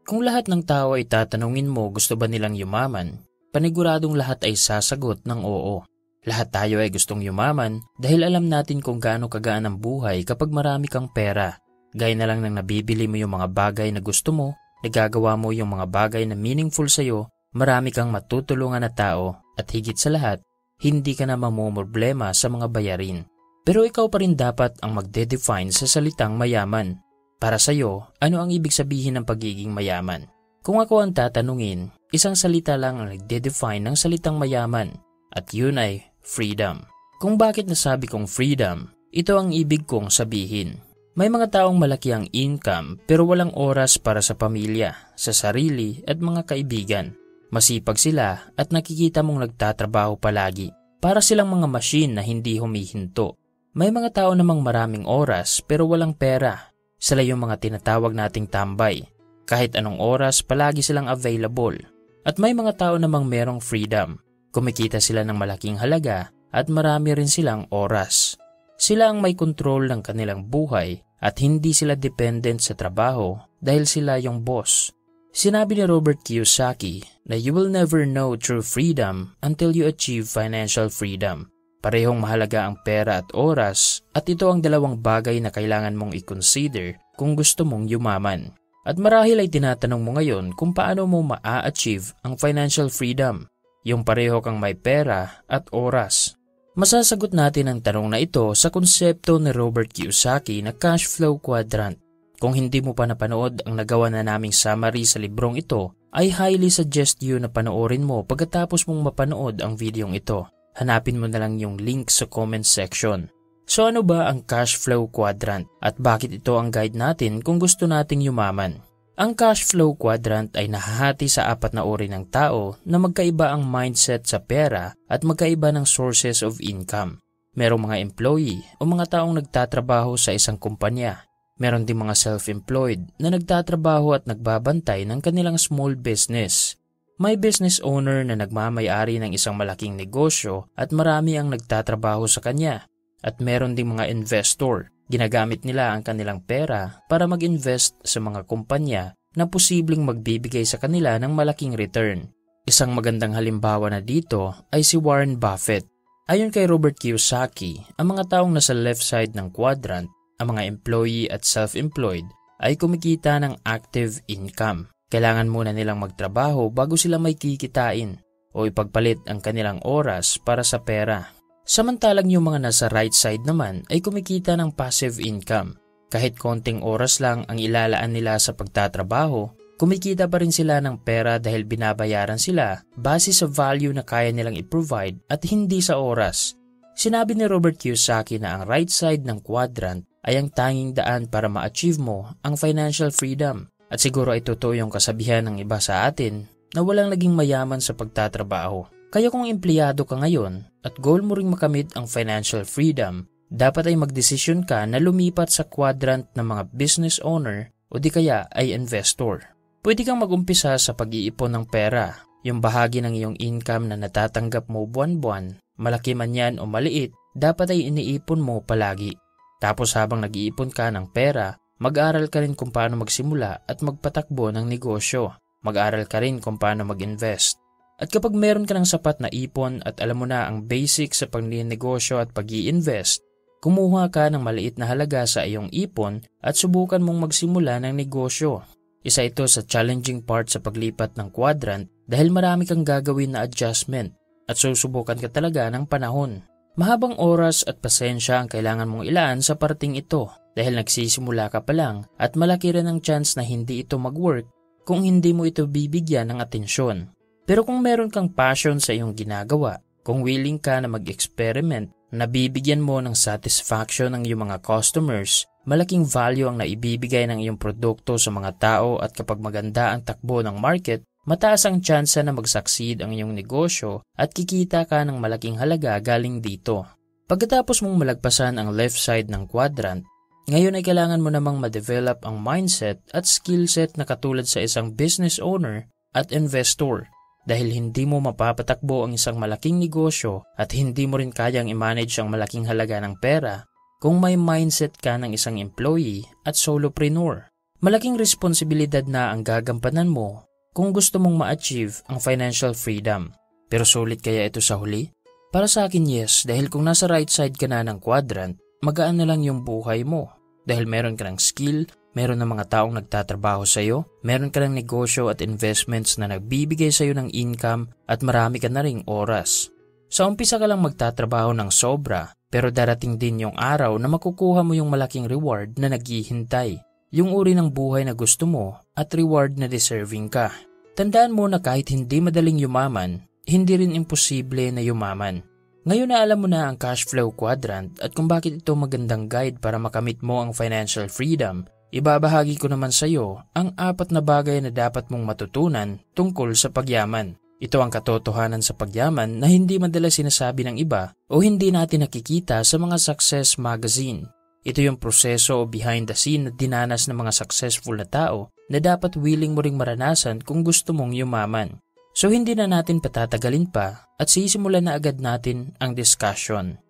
Kung lahat ng tao ay tatanungin mo gusto ba nilang yumaman, paniguradong lahat ay sasagot ng oo. Lahat tayo ay gustong yumaman dahil alam natin kung gaano kagaan ang buhay kapag marami kang pera. Gaya na lang nang nabibili mo yung mga bagay na gusto mo, nagagawa mo yung mga bagay na meaningful sa'yo, marami kang matutulungan na tao, at higit sa lahat, hindi ka na mamumroblema sa mga bayarin. Pero ikaw pa rin dapat ang magde-define sa salitang mayaman. Para sa'yo, ano ang ibig sabihin ng pagiging mayaman? Kung ako ang tatanungin, isang salita lang ang nagde-define ng salitang mayaman, at yun ay freedom. Kung bakit nasabi kong freedom, ito ang ibig kong sabihin. May mga taong malaki ang income pero walang oras para sa pamilya, sa sarili at mga kaibigan. Masipag sila at nakikita mong nagtatrabaho palagi. Para silang mga machine na hindi humihinto. May mga tao namang maraming oras pero walang pera. Sila yung mga tinatawag nating tambay. Kahit anong oras, palagi silang available. At may mga tao namang merong freedom. Kumikita sila ng malaking halaga at marami rin silang oras. Sila ang may control ng kanilang buhay at hindi sila dependent sa trabaho dahil sila yung boss. Sinabi ni Robert Kiyosaki na you will never know true freedom until you achieve financial freedom. Parehong mahalaga ang pera at oras at ito ang dalawang bagay na kailangan mong i-consider kung gusto mong yumaman. At marahil ay tinatanong mo ngayon kung paano mo maa-achieve ang financial freedom, yung pareho kang may pera at oras. Masasagot natin ang tanong na ito sa konsepto ni Robert Kiyosaki na cash flow quadrant. Kung hindi mo pa napanood ang nagawa na naming summary sa librong ito, I highly suggest you na panoorin mo pagkatapos mong mapanood ang videong ito. Hanapin mo na lang yung link sa comment section. So ano ba ang cash flow quadrant at bakit ito ang guide natin kung gusto nating yumaman? Ang cash flow quadrant ay nahahati sa 4 na uri ng tao na magkaiba ang mindset sa pera at magkaiba ng sources of income. Merong mga employee o mga taong nagtatrabaho sa isang kumpanya. Meron din mga self-employed na nagtatrabaho at nagbabantay ng kanilang small business. May business owner na nagmamay-ari ng isang malaking negosyo at marami ang nagtatrabaho sa kanya. At meron ding mga investor. Ginagamit nila ang kanilang pera para mag-invest sa mga kumpanya na posibleng magbibigay sa kanila ng malaking return. Isang magandang halimbawa na dito ay si Warren Buffett. Ayon kay Robert Kiyosaki, ang mga taong nasa left side ng quadrant, ang mga employee at self-employed, ay kumikita ng active income. Kailangan muna nilang magtrabaho bago sila may kikitain o ipagpalit ang kanilang oras para sa pera. Samantalang yung mga nasa right side naman ay kumikita ng passive income. Kahit konting oras lang ang ilalaan nila sa pagtatrabaho, kumikita pa rin sila ng pera dahil binabayaran sila base sa value na kaya nilang i-provide at hindi sa oras. Sinabi ni Robert Kiyosaki na ang right side ng quadrant ay ang tanging daan para ma-achieve mo ang financial freedom. At siguro ay totoo yung kasabihan ng iba sa atin na walang naging mayaman sa pagtatrabaho. Kaya kung empleyado ka ngayon at goal mo ring makamit ang financial freedom, dapat ay magdesisyon ka na lumipat sa quadrant ng mga business owner o di kaya ay investor. Pwede kang mag-umpisa sa pag-iipon ng pera, yung bahagi ng iyong income na natatanggap mo buwan-buwan, malaki man yan o maliit, dapat ay iniipon mo palagi. Tapos habang nag-iipon ka ng pera, mag-aral ka rin kung paano magsimula at magpatakbo ng negosyo. Mag-aral ka rin kung paano mag-invest. At kapag meron ka ng sapat na ipon at alam mo na ang basic sa pagninegosyo at pag-i-invest, kumuha ka ng maliit na halaga sa iyong ipon at subukan mong magsimula ng negosyo. Isa ito sa challenging part sa paglipat ng quadrant dahil marami kang gagawin na adjustment at susubukan ka talaga ng panahon. Mahabang oras at pasensya ang kailangan mong ilaan sa parting ito dahil nagsisimula ka pa lang at malaki rin ang chance na hindi ito mag-work kung hindi mo ito bibigyan ng atensyon. Pero kung meron kang passion sa iyong ginagawa, kung willing ka na mag-experiment, na bibigyan mo ng satisfaction ng iyong mga customers, malaking value ang naibibigay ng iyong produkto sa mga tao at kapag maganda ang takbo ng market, mataas ang tsansa na mag-succeed ang iyong negosyo at kikita ka ng malaking halaga galing dito. Pagkatapos mong malagpasan ang left side ng quadrant, ngayon ay kailangan mo namang ma-develop ang mindset at skill set na katulad sa isang business owner at investor. Dahil hindi mo mapapatakbo ang isang malaking negosyo at hindi mo rin kayang i-manage ang malaking halaga ng pera kung may mindset ka ng isang employee at solopreneur. Malaking responsibilidad na ang gagampanan mo kung gusto mong ma-achieve ang financial freedom. Pero sulit kaya ito sa huli? Para sa akin yes, dahil kung nasa right side ka na ng quadrant, magaan na lang yung buhay mo. Dahil meron ka ng skill, meron ng mga taong nagtatrabaho sa'yo, meron ka ng negosyo at investments na nagbibigay sa'yo ng income at marami ka na ring oras. Sa umpisa ka lang magtatrabaho ng sobra, pero darating din yung araw na makukuha mo yung malaking reward na naghihintay. Yung uri ng buhay na gusto mo at reward na deserving ka. Tandaan mo na kahit hindi madaling yumaman, hindi rin imposible na yumaman. Ngayon na alam mo na ang cash flow quadrant at kung bakit ito magandang guide para makamit mo ang financial freedom, ibabahagi ko naman sa iyo ang 4 na bagay na dapat mong matutunan tungkol sa pagyaman. Ito ang katotohanan sa pagyaman na hindi madalas sinasabi ng iba o hindi natin nakikita sa mga success magazine. Ito yung proseso o behind the scene na dinanas ng mga successful na tao na dapat willing mo ring maranasan kung gusto mong yumaman. So hindi na natin patatagalin pa at sisimulan na agad natin ang discussion.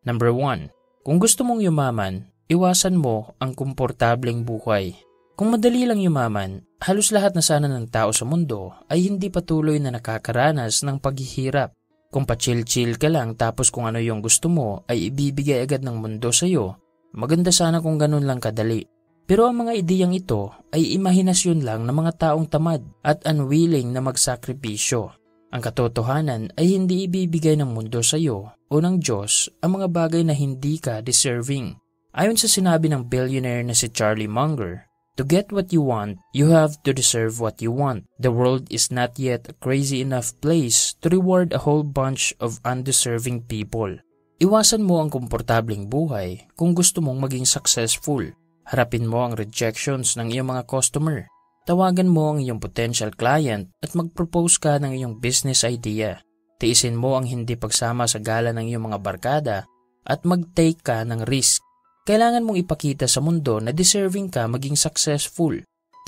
Number 1. Kung gusto mong yumaman, iwasan mo ang komportableng buhay. Kung madali lang yumaman, halos lahat na sana ng tao sa mundo ay hindi patuloy na nakakaranas ng paghihirap. Kung pa-chill-chill ka lang tapos kung ano yung gusto mo ay ibibigay agad ng mundo sa iyo, maganda sana kung ganun lang kadali. Pero ang mga ideyang ito ay imahinasyon lang ng mga taong tamad at unwilling na magsakripisyo. Ang katotohanan ay hindi ibibigay ng mundo sa iyo o ng Diyos ang mga bagay na hindi ka deserving. Ayon sa sinabi ng billionaire na si Charlie Munger, to get what you want, you have to deserve what you want. The world is not yet a crazy enough place to reward a whole bunch of undeserving people. Iwasan mo ang komportableng buhay kung gusto mong maging successful. Harapin mo ang rejections ng iyong mga customer. Tawagan mo ang iyong potential client at mag-propose ka ng iyong business idea. Tiisin mo ang hindi pagsama sa gala ng iyong mga barkada at mag-take ka ng risk. Kailangan mong ipakita sa mundo na deserving ka maging successful.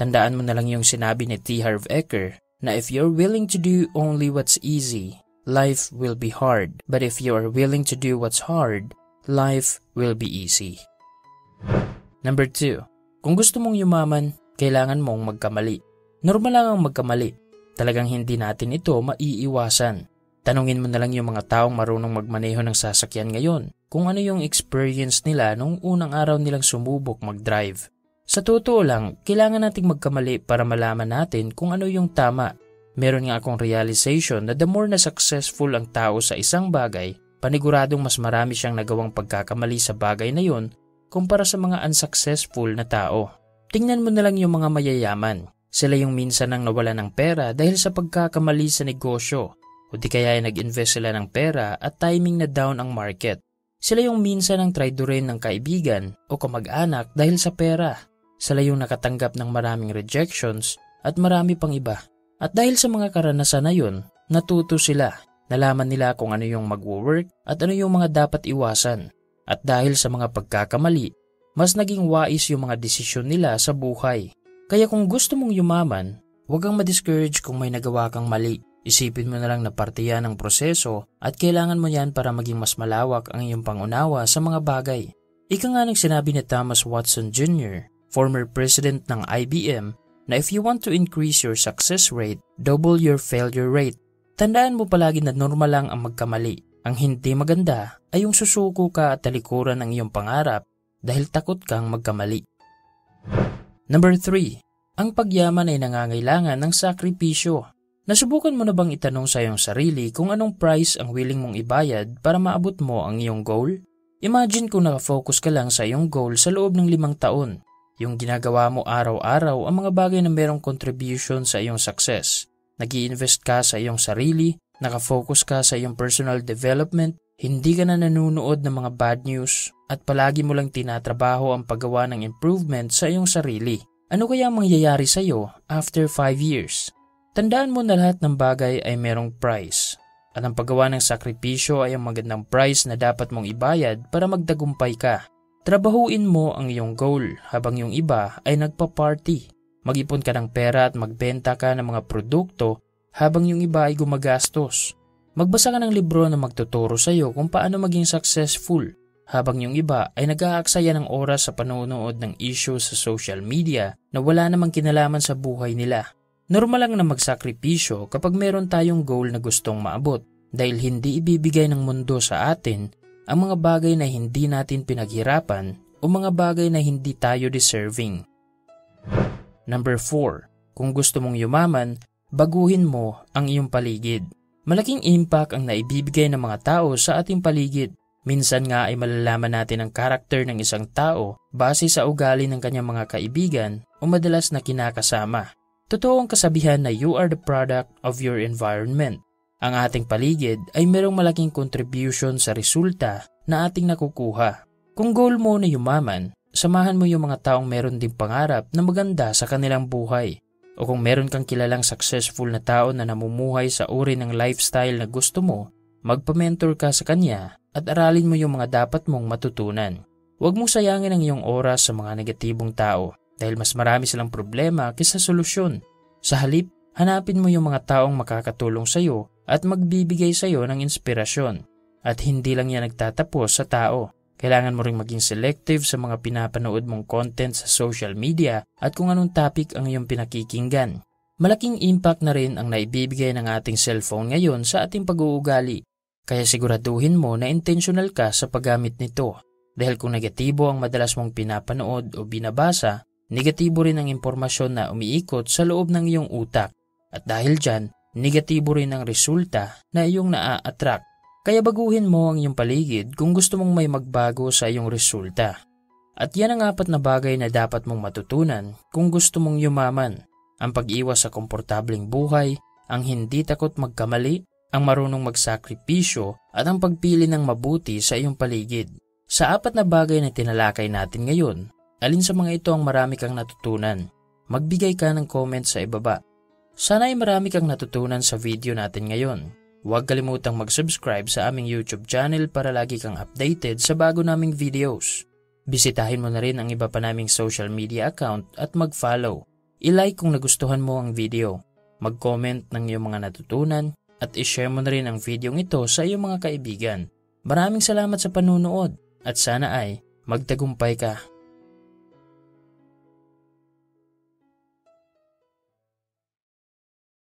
Tandaan mo na lang yung sinabi ni T. Harv Eker na if you're willing to do only what's easy, life will be hard. But if you are willing to do what's hard, life will be easy. Number 2. Kung gusto mong yumaman, kailangan mong magkamali. Normal lang ang magkamali. Talagang hindi natin ito maiiwasan. Tanungin mo na lang yung mga taong marunong magmaneho ng sasakyan ngayon kung ano yung experience nila nung unang araw nilang sumubok mag-drive. Sa totoo lang, kailangan nating magkamali para malaman natin kung ano yung tama. Meron nga akong realization na the more na successful ang tao sa isang bagay, paniguradong mas marami siyang nagawang pagkakamali sa bagay na yun kumpara sa mga unsuccessful na tao. Tingnan mo na lang yung mga mayayaman. Sila yung minsan nang nawala ng pera dahil sa pagkakamali sa negosyo o di kaya ay nag-invest sila ng pera at timing na down ang market. Sila yung minsan nang traidorin ng kaibigan o kamag-anak dahil sa pera. Sila yung nakatanggap ng maraming rejections at marami pang iba. At dahil sa mga karanasan na yun, natuto sila. Nalaman nila kung ano yung mag-work at ano yung mga dapat iwasan. At dahil sa mga pagkakamali, mas naging wais yung mga desisyon nila sa buhay. Kaya kung gusto mong yumaman, huwag kang ma-discourage kung may nagawa kang mali. Isipin mo na lang na parte yan ng proseso at kailangan mo yan para maging mas malawak ang iyong pangunawa sa mga bagay. Ika nga ng sinabi ni Thomas Watson Jr., former president ng IBM, na if you want to increase your success rate, double your failure rate. Tandaan mo palagi na normal lang ang magkamali. Ang hindi maganda ay yung susuko ka at talikuran ng iyong pangarap dahil takot kang magkamali. Number 3. Ang pagyaman ay nangangailangan ng sakripisyo. Nasubukan mo na bang itanong sa iyong sarili kung anong price ang willing mong ibayad para maabot mo ang iyong goal? Imagine kung nakafocus ka lang sa iyong goal sa loob ng 5 taon. Yung ginagawa mo araw-araw ang mga bagay na merong contribution sa iyong success. Nag-i-invest ka sa iyong sarili, nakafocus ka sa iyong personal development, hindi ka na nanunood ng mga bad news, at palagi mo lang tinatrabaho ang paggawa ng improvement sa iyong sarili. Ano kaya ang mangyayari sa iyo after 5 years? Tandaan mo na lahat ng bagay ay merong price. At ang paggawa ng sakripisyo ay ang magandang price na dapat mong ibayad para magtagumpay ka. Trabahuin mo ang iyong goal habang yung iba ay nagpa-party. Mag-ipon ka ng pera at magbenta ka ng mga produkto habang yung iba ay gumagastos. Magbasa ka ng libro na magtuturo sa iyo kung paano maging successful. habang yung iba ay nag-aaksaya ng oras sa panonood ng issue sa social media na wala namang kinalaman sa buhay nila. Normal lang na magsakripisyo kapag meron tayong goal na gustong maabot dahil hindi ibibigay ng mundo sa atin ang mga bagay na hindi natin pinaghirapan o mga bagay na hindi tayo deserving. Number 4. Kung gusto mong yumaman, baguhin mo ang iyong paligid. Malaking impact ang naibibigay ng mga tao sa ating paligid. Minsan nga ay malalaman natin ang karakter ng isang tao base sa ugali ng kanyang mga kaibigan o madalas na kinakasama. Totoo ang kasabihan na you are the product of your environment. Ang ating paligid ay mayroong malaking contribution sa resulta na ating nakukuha. Kung goal mo na yumaman, samahan mo yung mga taong meron ding pangarap na maganda sa kanilang buhay. O kung meron kang kilalang successful na tao na namumuhay sa uri ng lifestyle na gusto mo, magpa-mentor ka sa kanya at aralin mo yung mga dapat mong matutunan. Huwag mong sayangin ang iyong oras sa mga negatibong tao dahil mas marami silang problema kaysa solusyon. Sa halip, hanapin mo yung mga taong makakatulong sa iyo at magbibigay sa iyo ng inspirasyon. At hindi lang yan nagtatapos sa tao. Kailangan mo ring maging selective sa mga pinapanood mong content sa social media at kung anong topic ang iyong pinakikinggan. Malaking impact na rin ang naibibigay ng ating cellphone ngayon sa ating pag-uugali. Kaya siguraduhin mo na intentional ka sa paggamit nito. Dahil kung negatibo ang madalas mong pinapanood o binabasa, negatibo rin ang impormasyon na umiikot sa loob ng iyong utak. At dahil dyan, negatibo rin ang resulta na iyong naa-attract. Kaya baguhin mo ang iyong paligid kung gusto mong may magbago sa iyong resulta. At yan ang 4 na bagay na dapat mong matutunan kung gusto mong yumaman. Ang pag-iwas sa komportableng buhay, ang hindi takot magkamali, ang marunong magsakripisyo at ang pagpili ng mabuti sa iyong paligid. Sa 4 na bagay na tinalakay natin ngayon, alin sa mga ito ang marami kang natutunan? Magbigay ka ng comment sa ibaba. Sana ay marami kang natutunan sa video natin ngayon. Huwag kalimutang mag-subscribe sa aming YouTube channel para lagi kang updated sa bago naming videos. Bisitahin mo na rin ang iba pa naming social media account at mag-follow. I-like kung nagustuhan mo ang video. Mag-comment ng iyong mga natutunan at i-share mo na rin ang video ito sa iyong mga kaibigan. Maraming salamat sa panunood at sana ay magtagumpay ka.